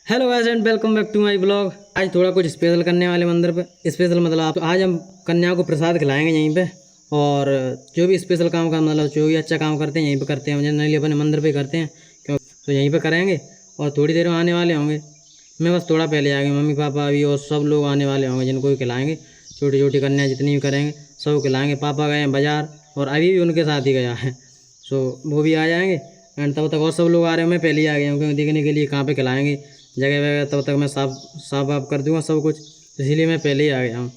Hello guys and welcome back to my blog. आज थोड़ा कुछ स्पेशल करने वाले मंदिर पे। स्पेशल मतलब आप आज हम कन्याओं को प्रसाद खिलाएंगे यहीं पे। और जो भी स्पेशल काम का मतलब जो भी अच्छा काम करते हैं यहीं पे करते हैं, जनरली अपने मंदिर पे करते हैं क्यों, तो यहीं पे करेंगे। और थोड़ी देर में आने वाले होंगे, मैं बस थोड़ा पहले आ गया। मम्मी पापा भी और सब लोग आने वाले होंगे जिनको भी खिलाएंगे। छोटी छोटी कन्या जितनी भी करेंगे सब खिलाएंगे। पापा गए हैं बाज़ार और अभी भी उनके साथ ही गया है, सो वो भी आ जाएंगे। एंड तब तक और सब लोग आ रहे हैं, मैं पहले ही आ गया हूँ क्योंकि देखने के लिए कहाँ पे खिलाएंगे जगह वगैरह। तब तक मैं साफ साफ वाफ कर दूंगा सब कुछ, इसीलिए मैं पहले ही आ गया हूँ।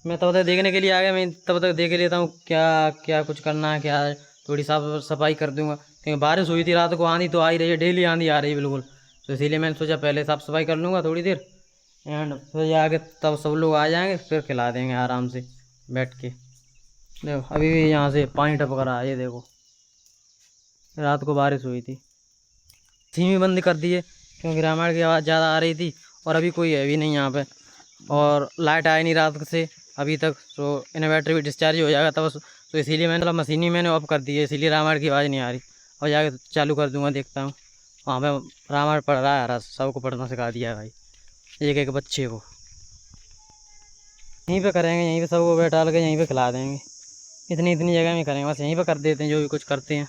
मैं तब तक देखने के लिए आ गया। मैं तब तक देख लेता हूँ क्या क्या कुछ करना है, क्या है। थोड़ी साफ सफाई कर दूंगा क्योंकि बारिश हुई थी रात को, आंधी तो आ ही रही है, डेली आंधी आ रही है बिल्कुल। तो इसीलिए मैंने सोचा पहले साफ़ सफाई कर लूँगा थोड़ी देर, एंड फिर आगे तब सब लोग आ जाएंगे, फिर खिला देंगे आराम से बैठ के। देखो अभी भी यहाँ से पानी टपक रहा है, ये देखो। रात को बारिश हुई थी, धीमी बंद कर दिए क्योंकि रामायण की आवाज़ ज़्यादा आ रही थी। और अभी कोई है भी नहीं यहाँ पे, और लाइट आई नहीं रात से अभी तक, तो इन्वर्टर भी डिस्चार्ज हो जाएगा तब। तो इसीलिए मैंने मशीन ही मैंने ऑफ कर दी है, इसीलिए रामायण की आवाज़ नहीं आ रही। और जाके चालू कर दूँगा, देखता हूँ। वहाँ पे रामायण पढ़ रहा है यार, सबको पढ़ना सिखा दिया है भाई, एक एक बच्चे को। यहीं पे करेंगे, यहीं पे सबको बैठा के यहीं पे खिला देंगे। इतनी इतनी जगह में करेंगे, बस यहीं पे कर देते हैं जो भी कुछ करते हैं।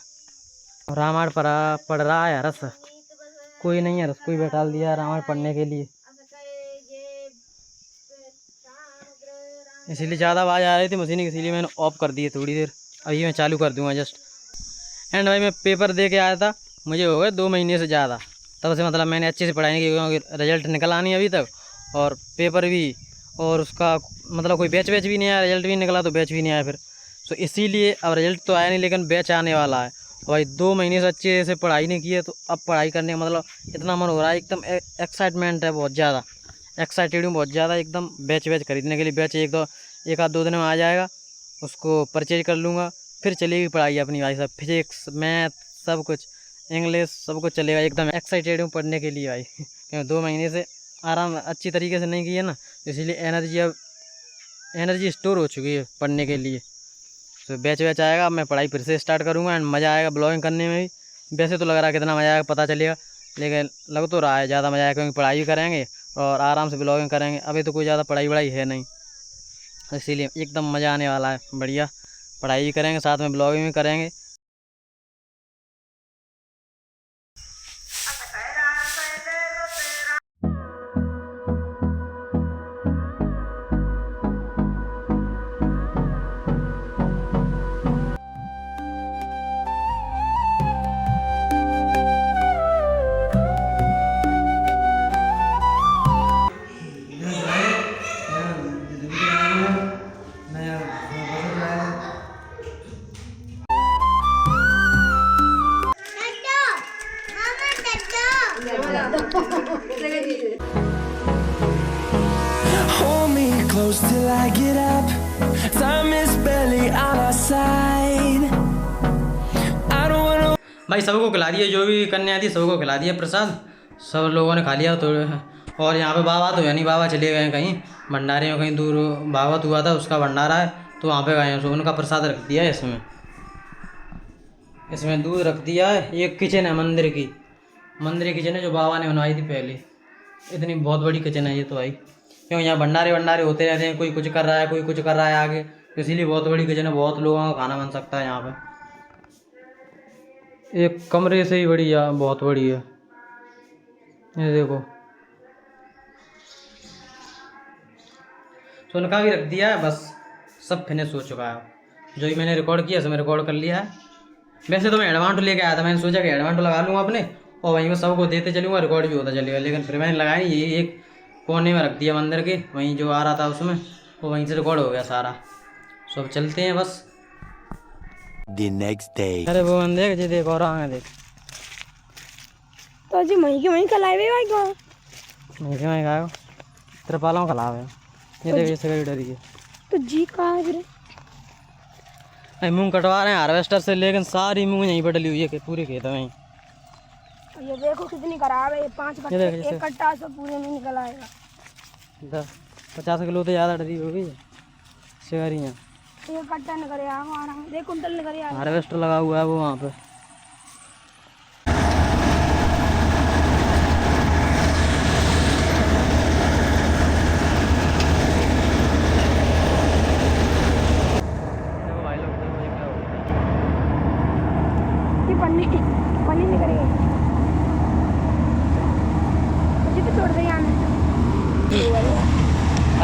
रामायण पढ़ रहा है रस, कोई नहीं है, रस कोई बैठा दिया रामायण पढ़ने के लिए, इसीलिए ज़्यादा आवाज़ आ रही थी मशीन की, इसीलिए मैंने ऑफ कर दी है थोड़ी देर। अभी मैं चालू कर दूंगा जस्ट। एंड भाई मैं पेपर दे के आया था, मुझे हो गए 2 महीने से ज़्यादा। तब से मतलब मैंने अच्छे से पढ़ाई नहीं की क्योंकि रिजल्ट निकला नहीं अभी तक, और पेपर भी, और उसका मतलब कोई बैच भी नहीं आया, रिजल्ट भी निकला तो बैच भी नहीं आया फिर। तो इसीलिए अब रिजल्ट तो आया नहीं लेकिन बैच आने वाला है। और भाई 2 महीने से अच्छे से पढ़ाई नहीं की है, तो अब पढ़ाई करने का मतलब इतना मन हो रहा है, एकदम एक्साइटमेंट है बहुत ज़्यादा, एक्साइटेड हूँ बहुत ज़्यादा एकदम। बैच खरीदने के लिए, बैच एक आध 2 दिन में आ जाएगा, उसको परचेज कर लूँगा। फिर चलेगी पढ़ाई अपनी भाई साहब, फिजिक्स मैथ सब कुछ, इंग्लिश सब कुछ चलेगा। एकदम एक्साइटेड हूँ पढ़ने के लिए भाई क्योंकि 2 महीने से आराम अच्छी तरीके से नहीं की है ना, इसीलिए एनर्जी स्टोर हो चुकी है पढ़ने के लिए। तो बैच आएगा, मैं पढ़ाई फिर से स्टार्ट करूँगा एंड मज़ा आएगा ब्लॉगिंग करने में भी। वैसे तो लग रहा है कितना मज़ा आएगा पता चलेगा, लेकिन लग तो रहा है ज़्यादा मज़ा आएगा क्योंकि पढ़ाई भी करेंगे और आराम से ब्लॉगिंग करेंगे। अभी तो कोई ज़्यादा पढ़ाई है नहीं, इसीलिए एकदम मज़ा आने वाला है बढ़िया। पढ़ाई भी करेंगे साथ में ब्लॉगिंग भी करेंगे। Hold me close till I get up. Time is barely on our side. I don't wanna. भाई सबको खिला दिया, जो भी कन्या थी सबको खिला दिया प्रसाद, सब लोगों ने खा लिया। तो और यहाँ पे बाबा तो है नहीं, बाबा चले गए कहीं भंडारे में, कहीं दूर भागवत हुआ था उसका भंडारा है, तो वहाँ पे गए हैं। तो उनका प्रसाद रख दिया है इसमें दूध रख दिया है। एक किचन है मंदिर की किचन है जो बाबा ने बनवाई थी पहले। इतनी बहुत बड़ी किचन है ये तो भाई, क्यों यहाँ भंडारे होते रहते हैं, कोई कुछ कर रहा है कोई कुछ कर रहा है आगे, तो इसीलिए बहुत बड़ी किचन है, बहुत लोगों का खाना बन सकता है यहाँ पे। एक कमरे से ही बड़ी है, बहुत बड़ी है। ये देखो तो उनका भी रख दिया है, बस सब फिनिश हो चुका है। जो भी मैंने रिकॉर्ड किया सब रिकॉर्ड कर लिया है। वैसे तो मैं एडवांटो लेके आया था, मैंने सोचा कि एडवांटो लगा लूँगा अपने और वहीं पर सबको देते चलूँगा, रिकॉर्ड भी होता चलेगा, लेकिन फिर मैंने लगाया नहीं। यही एक कोने में रख दिया मंदिर के, वहीं जो आ रहा था उसमें वो वहीं से रिकॉर्ड हो गया सारा। सब चलते हैं बस। The next day. अरे वो देख जी, देख और आगे देख, तो जी वहीं के वहीं कलाए भाई को वहीं के वहीं खाएगा, त्रिपालों का लाभ है। ये देख जैसे गई डरी है तो जी कहाँ है फिर? अरे मूँग कटवा रहे हैं हार्वेस्टर से, लेकिन सारी मूँग यहीं पर डली हुई है पूरे खेत में। ये देखो कितनी खराब है, 5 कट्टे एक कट्टा सब पूरे में निकल आएगा। 50 किलो तो ज़्यादा डरी होगी शिकारियाँ। एक कट्टा निकल आएगा, देख कुंटल निकल आएगा। हार्वेस्टर लगा हुआ है वो वहाँ पे।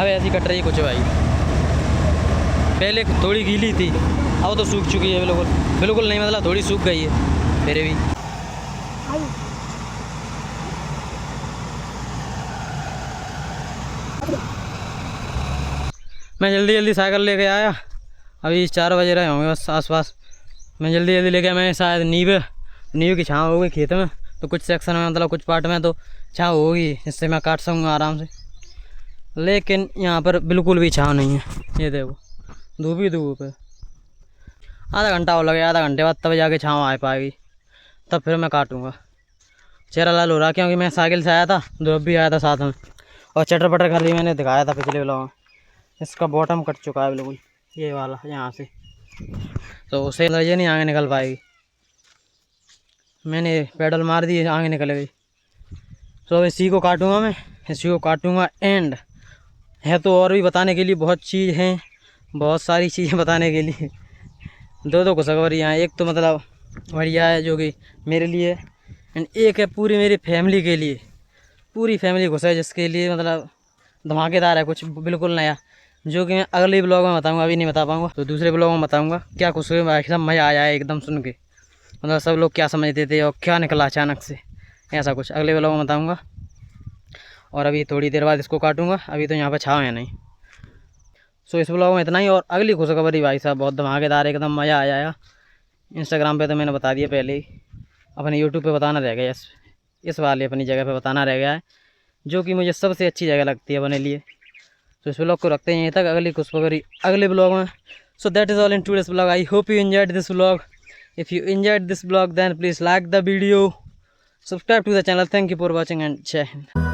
अब ऐसी कट रही है कुछ भाई। पहले थोड़ी गीली थी, अब तो सूख चुकी है बिल्कुल। बिल्कुल नहीं मतलब थोड़ी सूख गई है मेरे भी। मैं जल्दी जल्दी साइकिल लेके आया, अभी 4 बजे रहे होंगे बस आसपास। मैं जल्दी जल्दी लेके आया, मैं शायद नींव की छाँव हो गई खेत में, तो कुछ सेक्शन में मतलब कुछ पार्ट में तो छाँव होगी, इससे मैं काट सकूँगा आराम से। लेकिन यहाँ पर बिल्कुल भी छाँव नहीं है, ये देखो धूप ही धूप है। आधा घंटा हो लगे, आधा घंटे बाद तब जाके छाँव आ पाएगी, तब फिर मैं काटूँगा। चेहरा लाल हो रहा क्योंकि मैं साइकिल से आया था, ध्रुव भी आया था साथ में, और चटर पटर खाली मैंने दिखाया था पिछले व्लॉग में। इसका बॉटम कट चुका है बिल्कुल, ये वाला यहाँ से, तो उसे ये नहीं आगे निकल पाएगी। मैंने पेडल मार दी, आगे निकल गई। तो इसी को काटूँगा मैं, इसी को काटूँगा। एंड है तो और भी बताने के लिए बहुत चीज़ हैं, बहुत सारी चीज़ें बताने के लिए। दो खुशखबरियाँ हैं, एक तो मतलब बढ़िया है जो कि मेरे लिए, एंड एक है पूरी मेरी फैमिली के लिए। पूरी फैमिली खुश है, जिसके लिए मतलब धमाकेदार है, कुछ बिल्कुल नया, जो कि मैं अगले ब्लॉग में बताऊंगा, अभी नहीं बता पाऊंगा, तो दूसरे ब्लॉग में बताऊंगा। क्या खुश हुए, एकदम मज़ा आया है एकदम सुन के, मतलब सब लोग क्या समझते थे और क्या निकला अचानक से, ऐसा कुछ अगले ब्लॉग में बताऊंगा। और अभी थोड़ी देर बाद इसको काटूंगा, अभी तो यहाँ पर छाँव है नहीं। सो इस ब्लॉग में इतना ही। और अगली खुशखबरी भाई साहब बहुत धमाकेदार, एकदम मज़ा आ जाएगा। इंस्टाग्राम पे तो मैंने बता दिया पहले ही, अपने यूट्यूब पे बताना रह गया, इस वाले अपनी जगह पे बताना रह गया है, जो कि मुझे सबसे अच्छी जगह लगती है अपने लिए। तो इस ब्लॉग को रखते हैं यहीं तक, अगली खुशखबरी अगले ब्लॉग में। So that is all in today's blog. I hope you enjoyed this blog. If you enjoyed this blog then please like the video, subscribe to the channel. Thank you for watching and jai hind.